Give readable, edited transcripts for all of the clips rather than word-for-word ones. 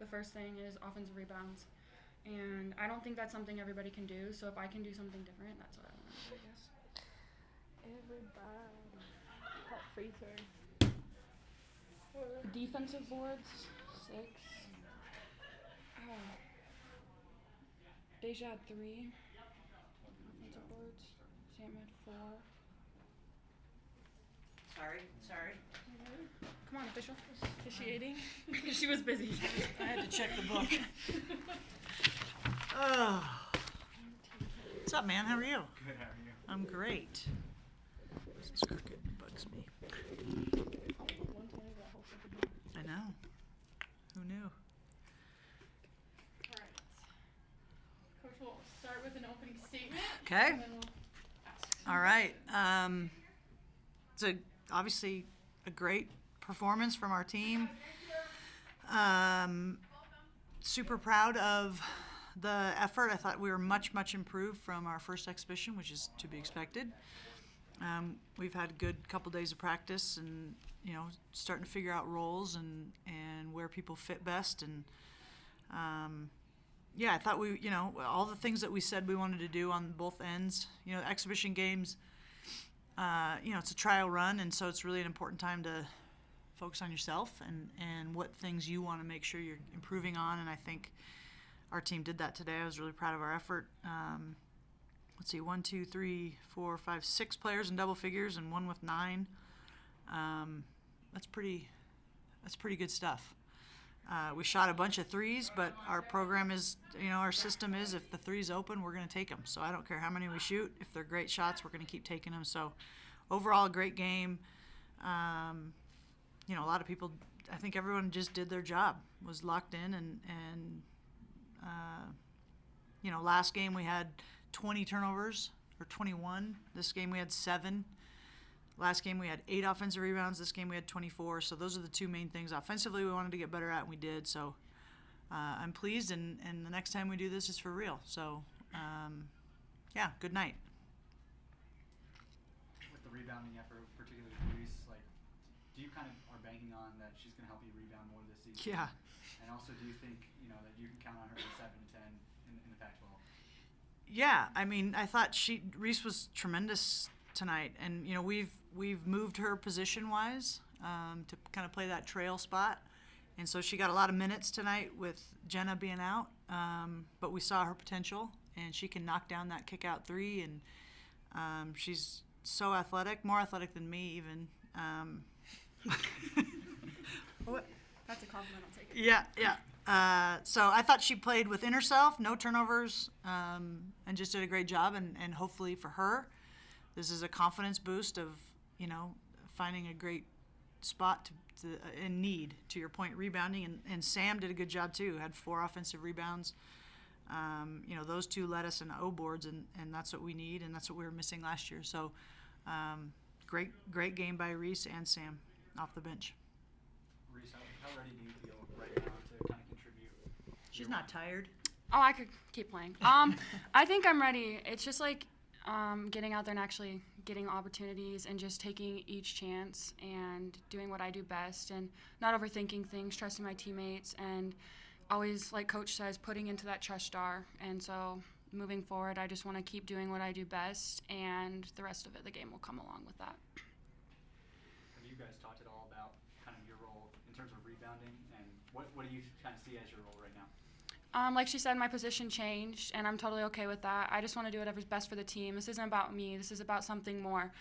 first thing is offensive rebounds. And I don't think that's something everybody can do, so if I can do something different, that's what I want to do, I guess. Everybody. That free throw. Defensive boards, 6. Deja had 3. Offensive boards. Sam had 4. Sorry. Come on, official. Officiating. She was busy. I had to check the book. Oh. What's up, man? How are you? Good, how are you? I'm great. This is crooked. It bugs me. I know. Who knew? All right. Coach, we'll start with an opening statement. Okay. And then we'll ask. All right. It's obviously a great performance from our team. Super proud of the effort. I thought we were much improved from our first exhibition, which is to be expected. We've had a good couple days of practice and, starting to figure out roles and where people fit best. And, I thought we, all the things that we said we wanted to do on both ends, exhibition games, it's a trial run, and so it's really an important time to focus on yourself and what things you want to make sure you're improving on. And I think our team did that today. I was really proud of our effort. Let's see, 1, 2, 3, 4, 5, 6 players in double figures and 1 with 9. That's pretty good stuff. We shot a bunch of threes, but our program is, our system is if the three's open, we're going to take them. So I don't care how many we shoot. If they're great shots, we're going to keep taking them. So overall, a great game. A lot of people, I think everyone just did their job, was locked in. And last game we had 20 turnovers, or 21. This game we had 7. Last game we had 8 offensive rebounds. This game we had 24. So those are the 2 main things offensively we wanted to get better at, and we did. So I'm pleased, and the next time we do this is for real. So, good night. With the rebounding effort, particularly Reese, do you kind of are banking on that she's going to help you rebound more this season? Yeah. And also, do you think, that you can count on her for 7 and 10 in the Pac-12? Yeah, I mean, I thought Reese was tremendous tonight, and we've moved her position-wise to kind of play that trail spot, and so she got a lot of minutes tonight with Jenna being out, but we saw her potential, and she can knock down that kick-out 3, and she's so athletic, more athletic than me even. What? That's a compliment, I'll take it. Yeah. So I thought she played within herself, no turnovers, and just did a great job. And hopefully for her, this is a confidence boost of, finding a great spot in need, to your point, rebounding. And Sam did a good job too, had 4 offensive rebounds. Those 2 led us in O boards, and that's what we need, and that's what we were missing last year. So great game by Reese and Sam off the bench. Reese, how ready do you feel right now to kind of contribute? She's not tired. Oh, I could keep playing. I think I'm ready. It's just getting out there and actually getting opportunities and just taking each chance and doing what I do best and not overthinking things, trusting my teammates, and always, like Coach says, putting into that trust star. And so moving forward, I just want to keep doing what I do best, and the rest of it, the game will come along with that. Have you guys talked at all about kind of your role in terms of rebounding, and what do you kind of see as your role right now? Like she said, my position changed, and I'm totally okay with that. I just want to do whatever's best for the team. This isn't about me. This is about something more.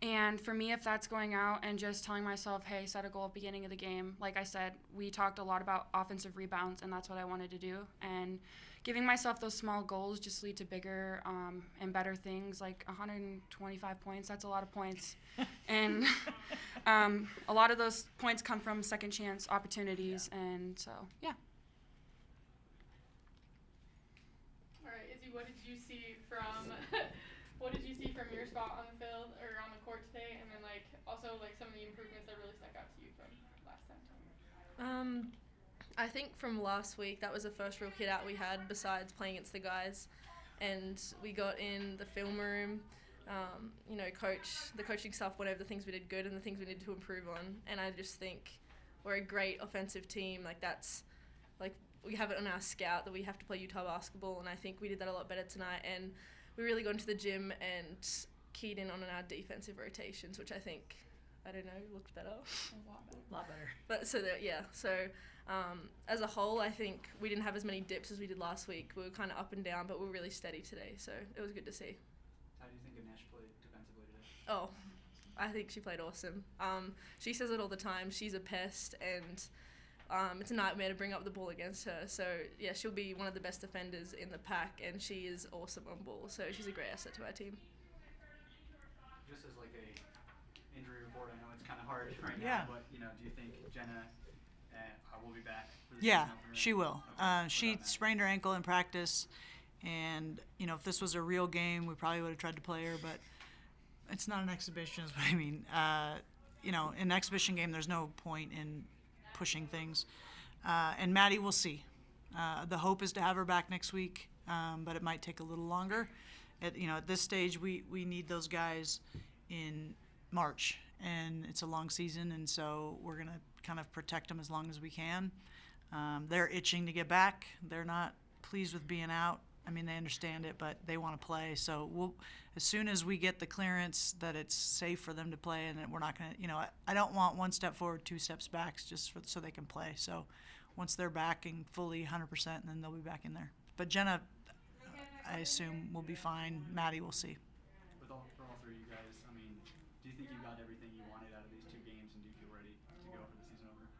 And for me, if that's going out and just telling myself, hey, set a goal at the beginning of the game, like I said, we talked a lot about offensive rebounds, and that's what I wanted to do. And giving myself those small goals just lead to bigger and better things, like 125 points. That's a lot of points. And a lot of those points come from second chance opportunities. Yeah. And so, yeah. All right, Izzy, what did you see from your spot on the field or on the court today, and then also some of the improvements that really stuck out to you from last time? I think from last week, that was the first real hit out we had besides playing against the guys, and we got in the film room. The coaching staff went over the things we did good and the things we needed to improve on, and I just think we're a great offensive team. That's we have it on our scout that we have to play Utah basketball, and I think we did that a lot better tonight. And we really got into the gym and keyed in on our defensive rotations, which I think, I don't know, looked better. A lot better. But so as a whole, I think we didn't have as many dips as we did last week. We were kind of up and down, but we were really steady today, so it was good to see. How do you think Ganesh played defensively today? Oh, I think she played awesome. She says it all the time. She's a pest, and it's a nightmare to bring up the ball against her. So, yeah, she'll be one of the best defenders in the pack, and she is awesome on ball. So she's a great asset to our team. Just as like a injury report, I know it's kind of hard right Yeah. now, but do you think Jenna will be back for the Yeah, season opener? she will. Okay. She Without Maddie. sprained her ankle in practice, and if this was a real game, we probably would have tried to play her, but it's not an exhibition is what I mean. In an exhibition game, there's no point in pushing things. And Maddie, we'll see. The hope is to have her back next week, but it might take a little longer. At this stage, we need those guys in March, and it's a long season, and so we're going to kind of protect them as long as we can. They're itching to get back. They're not pleased with being out. I mean, they understand it, but they want to play. So as soon as we get the clearance that it's safe for them to play, and that we're not going to, I don't want one step forward, two steps back, just so they can play. So once they're back and fully 100%, then they'll be back in there. But Jenna, I assume, will be fine. Maddie, we'll see. For all three of you guys, I mean, do you think you got everything you wanted out of these 2 games, and do you feel ready to go for the season opener?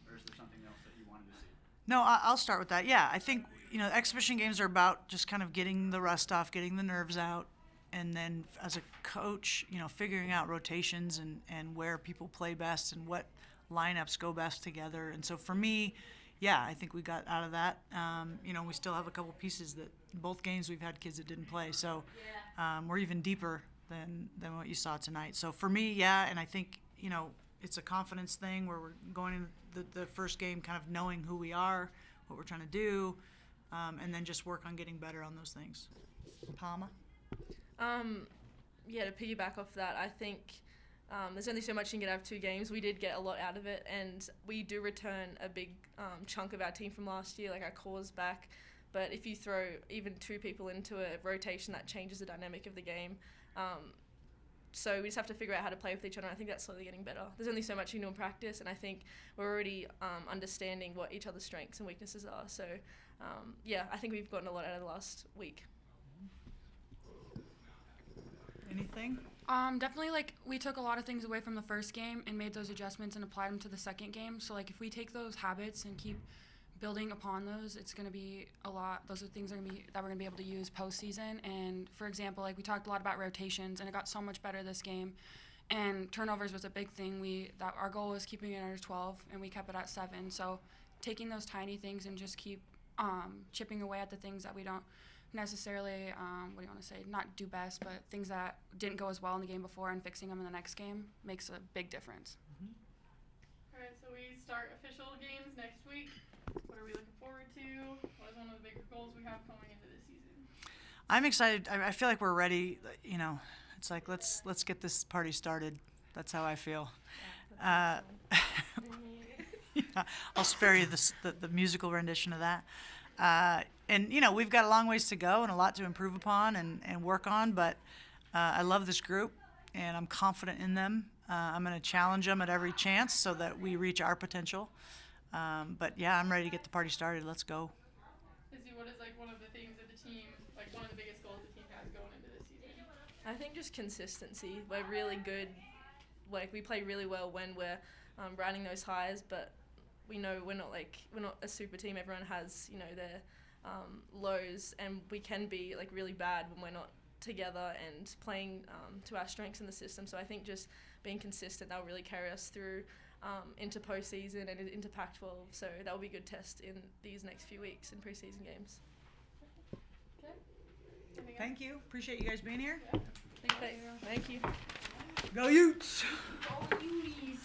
Or is there something else that you wanted to see? No, I'll start with that. Yeah, I think, exhibition games are about just kind of getting the rust off, getting the nerves out, and then as a coach, figuring out rotations and where people play best and what lineups go best together. And so for me, yeah, I think we got out of that. We still have a couple pieces that both games we've had kids that didn't play. So we're even deeper than what you saw tonight. So for me, yeah, and I think, it's a confidence thing where we're going in the first game kind of knowing who we are, what we're trying to do, and then just work on getting better on those things. Palma? Yeah, to piggyback off that, I think there's only so much you can get out of 2 games. We did get a lot out of it, and we do return a big chunk of our team from last year, like our core's back. But if you throw even 2 people into a rotation, that changes the dynamic of the game. So we just have to figure out how to play with each other, and I think that's slowly getting better. There's only so much you can do in practice, and I think we're already understanding what each other's strengths and weaknesses are. So, yeah, I think we've gotten a lot out of the last week. Anything? Definitely, we took a lot of things away from the first game and made those adjustments and applied them to the second game. So, if we take those habits and keep building upon those, it's going to be a lot. Those are things that we're going to be able to use postseason. And, for example, we talked a lot about rotations, and it got so much better this game. And turnovers was a big thing. Our goal was keeping it under 12, and we kept it at 7. So taking those tiny things and just keep chipping away at the things that we don't necessarily, not do best, but things that didn't go as well in the game before and fixing them in the next game makes a big difference. All right, so we start official games next week. What are we looking forward to? What is one of the bigger goals we have going into this season? I'm excited. I feel like we're ready. It's like let's get this party started. That's how I feel. Yeah, I'll spare you the musical rendition of that. And we've got a long ways to go and a lot to improve upon and work on. But I love this group, and I'm confident in them. I'm going to challenge them at every chance so that we reach our potential. But yeah, I'm ready to get the party started. Let's go. Izzy, what is one of the things that the team, one of the biggest goals the team has going into this season? I think just consistency. We're really good. We play really well when we're riding those highs, but we know we're not a super team. Everyone has their lows, and we can be really bad when we're not together and playing to our strengths in the system. So I think just being consistent, that'll really carry us through into postseason and into Pac-12. So that will be a good test in these next few weeks in preseason games. Okay. Thank you. Appreciate you guys being here. Yeah. Thank you. Go Utes! Go Utes!